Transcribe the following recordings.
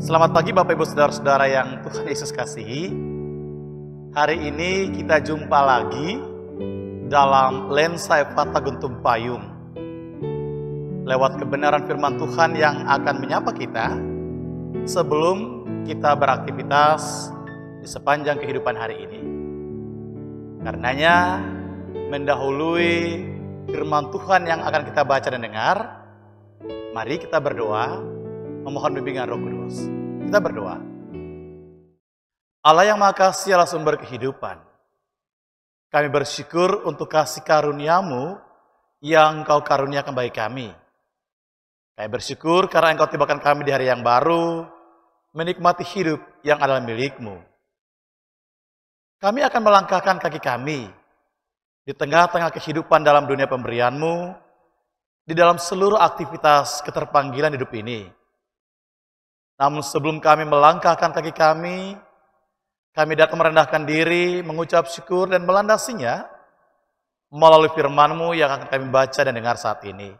Selamat pagi Bapak Ibu Saudara-saudara yang Tuhan Yesus kasihi. Hari ini kita jumpa lagi dalam lensa Fata Guntum Payung. Lewat kebenaran firman Tuhan yang akan menyapa kita sebelum kita beraktivitas di sepanjang kehidupan hari ini. Karenanya mendahului firman Tuhan yang akan kita baca dan dengar, mari kita berdoa memohon bimbingan Roh Kudus. Kita berdoa. Allah yang Maha Kasih, Allah sumber kehidupan, kami bersyukur untuk kasih karunia-Mu yang Engkau karuniakan bagi kami. Kami bersyukur karena Engkau tibakan kami di hari yang baru, menikmati hidup yang adalah milik-Mu. Kami akan melangkahkan kaki kami di tengah-tengah kehidupan dalam dunia pemberian-Mu, di dalam seluruh aktivitas keterpanggilan hidup ini. Namun sebelum kami melangkahkan kaki kami datang merendahkan diri, mengucap syukur dan melandasinya melalui firman-Mu yang akan kami baca dan dengar saat ini.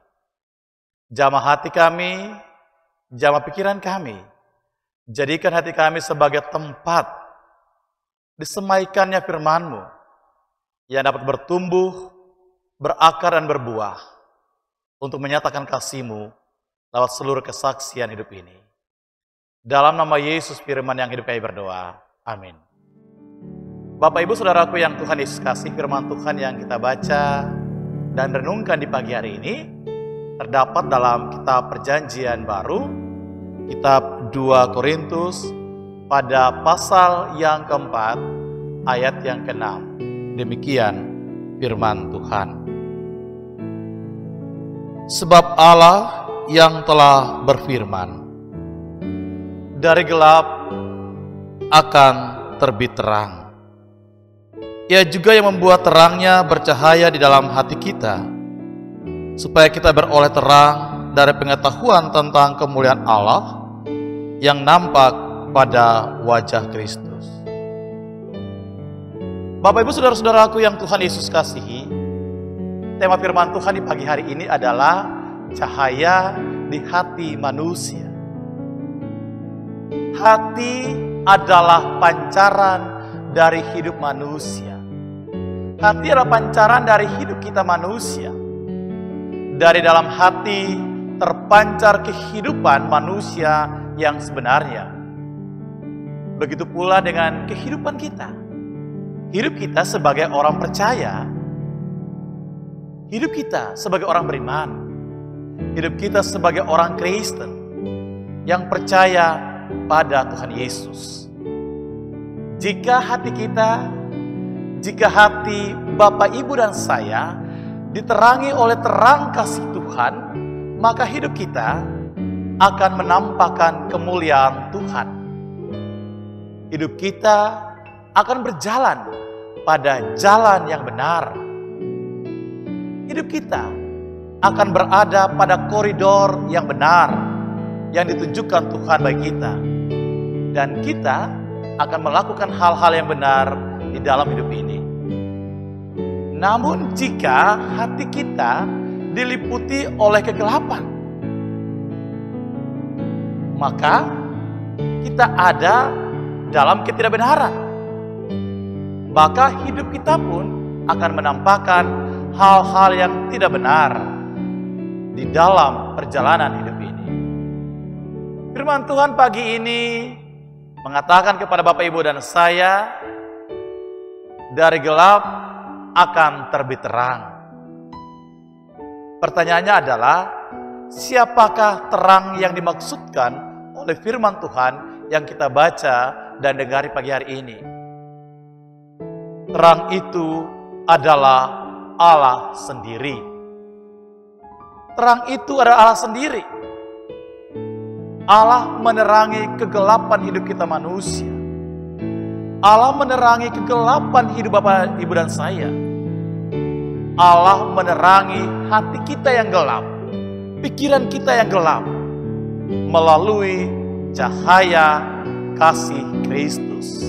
Jamah hati kami, jamah pikiran kami. Jadikan hati kami sebagai tempat disemaikannya firman-Mu yang dapat bertumbuh, berakar dan berbuah untuk menyatakan kasih-Mu lewat seluruh kesaksian hidup ini. Dalam nama Yesus firman yang hidup kami berdoa. Amin. Bapak Ibu Saudaraku yang Tuhan Yesus kasih, firman Tuhan yang kita baca dan renungkan di pagi hari ini terdapat dalam kitab Perjanjian Baru, kitab 2 Korintus pada pasal yang keempat, ayat yang ke-6. Demikian firman Tuhan. Sebab Allah yang telah berfirman, dari gelap akan terbit terang. Ia juga yang membuat terangnya bercahaya di dalam hati kita, supaya kita beroleh terang dari pengetahuan tentang kemuliaan Allah yang nampak pada wajah Kristus. Bapak Ibu Saudara-saudaraku yang Tuhan Yesus kasihi, tema firman Tuhan di pagi hari ini adalah cahaya di hati manusia. Hati adalah pancaran dari hidup manusia. Hati adalah pancaran dari hidup kita manusia. Dari dalam hati terpancar kehidupan manusia yang sebenarnya. Begitu pula dengan kehidupan kita. Hidup kita sebagai orang percaya. Hidup kita sebagai orang beriman. Hidup kita sebagai orang Kristen yang percaya pada Tuhan Yesus. Jika hati Bapak, Ibu, dan saya diterangi oleh terang kasih Tuhan, maka hidup kita akan menampakkan kemuliaan Tuhan. Hidup kita akan berjalan pada jalan yang benar. Hidup kita akan berada pada koridor yang benar yang ditunjukkan Tuhan bagi kita. Dan kita akan melakukan hal-hal yang benar di dalam hidup ini. Namun jika hati kita diliputi oleh kegelapan, maka kita ada dalam ketidakbenaran. Maka hidup kita pun akan menampakkan hal-hal yang tidak benar di dalam perjalanan hidup ini. Firman Tuhan pagi ini mengatakan kepada Bapak, Ibu, dan saya, dari gelap akan terbit terang. Pertanyaannya adalah, siapakah terang yang dimaksudkan oleh firman Tuhan yang kita baca dan dengar pagi hari ini? Terang itu adalah Allah sendiri. Terang itu adalah Allah sendiri. Allah menerangi kegelapan hidup kita manusia. Allah menerangi kegelapan hidup Bapak, Ibu, dan saya. Allah menerangi hati kita yang gelap, pikiran kita yang gelap, melalui cahaya kasih Kristus.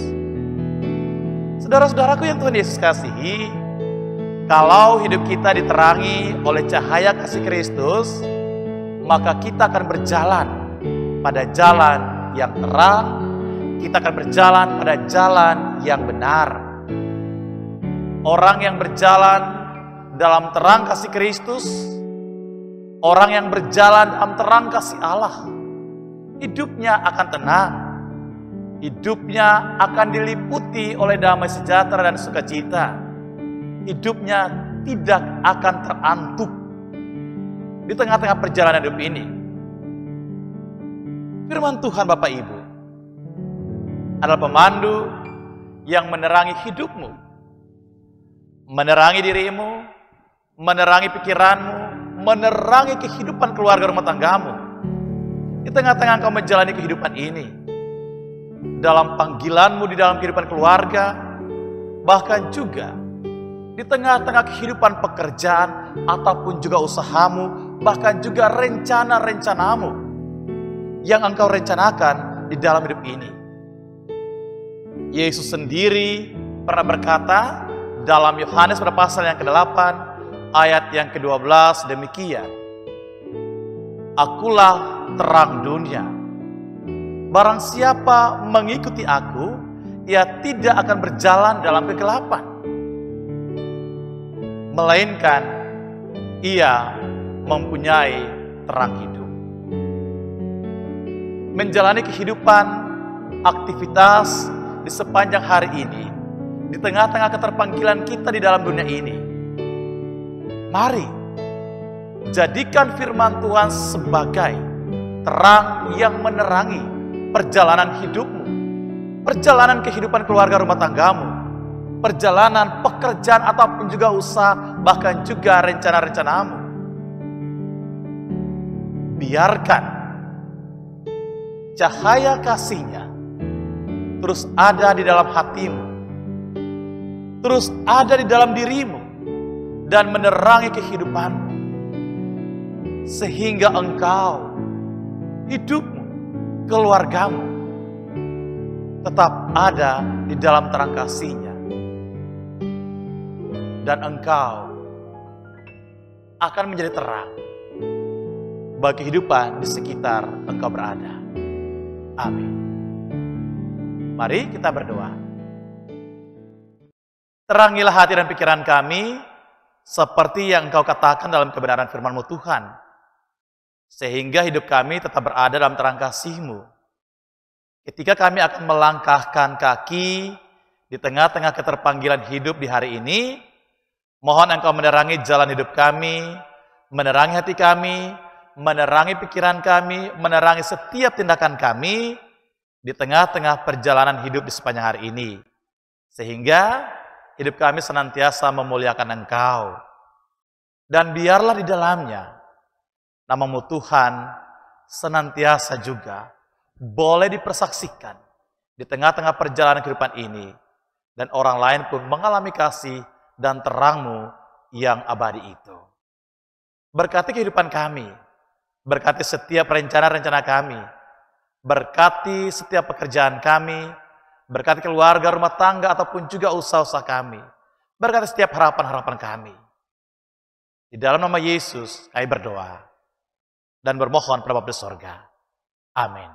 Saudara-saudaraku yang Tuhan Yesus kasihi, kalau hidup kita diterangi oleh cahaya kasih Kristus, maka kita akan berjalan pada jalan yang terang, kita akan berjalan pada jalan yang benar. Orang yang berjalan dalam terang kasih Kristus, orang yang berjalan dalam terang kasih Allah, hidupnya akan tenang. Hidupnya akan diliputi oleh damai sejahtera dan sukacita. Hidupnya tidak akan terantuk di tengah-tengah perjalanan hidup ini. Firman Tuhan Bapak Ibu adalah pemandu yang menerangi hidupmu, menerangi dirimu, menerangi pikiranmu, menerangi kehidupan keluarga rumah tanggamu. Di tengah-tengah engkau menjalani kehidupan ini, dalam panggilanmu di dalam kehidupan keluarga, bahkan juga di tengah-tengah kehidupan pekerjaan ataupun juga usahamu, bahkan juga rencana-rencanamu yang engkau rencanakan di dalam hidup ini. Yesus sendiri pernah berkata dalam Yohanes pada pasal yang ke-8 ayat yang ke-12 demikian, "Akulah terang dunia. Barang siapa mengikuti aku, ia tidak akan berjalan dalam kegelapan, melainkan ia mempunyai terang hidup." Menjalani kehidupan, aktivitas di sepanjang hari ini, di tengah-tengah keterpanggilan kita di dalam dunia ini, mari jadikan firman Tuhan sebagai terang yang menerangi perjalanan hidupmu, perjalanan kehidupan keluarga rumah tanggamu, perjalanan pekerjaan ataupun juga usaha, bahkan juga rencana-rencanamu. Biarkan cahaya kasih-Nya terus ada di dalam hatimu, terus ada di dalam dirimu, dan menerangi kehidupanmu, sehingga engkau, hidupmu, keluargamu tetap ada di dalam terang kasih-Nya, dan engkau akan menjadi terang bagi kehidupan di sekitar engkau berada. Amin. Mari kita berdoa. Terangilah hati dan pikiran kami seperti yang Engkau katakan dalam kebenaran firman-Mu Tuhan, sehingga hidup kami tetap berada dalam terang kasih-Mu. Ketika kami akan melangkahkan kaki di tengah-tengah keterpanggilan hidup di hari ini, mohon Engkau menerangi jalan hidup kami, menerangi hati kami, menerangi pikiran kami, menerangi setiap tindakan kami di tengah-tengah perjalanan hidup di sepanjang hari ini, sehingga hidup kami senantiasa memuliakan Engkau. Dan biarlah di dalamnya nama-Mu Tuhan senantiasa juga boleh dipersaksikan di tengah-tengah perjalanan kehidupan ini, dan orang lain pun mengalami kasih dan terang-Mu yang abadi itu. Berkati kehidupan kami, berkati setiap rencana-rencana kami, berkati setiap pekerjaan kami, berkati keluarga, rumah tangga, ataupun juga usaha-usaha kami. Berkati setiap harapan-harapan kami. Di dalam nama Yesus, kami berdoa dan bermohon pada Bapa di sorga. Amin.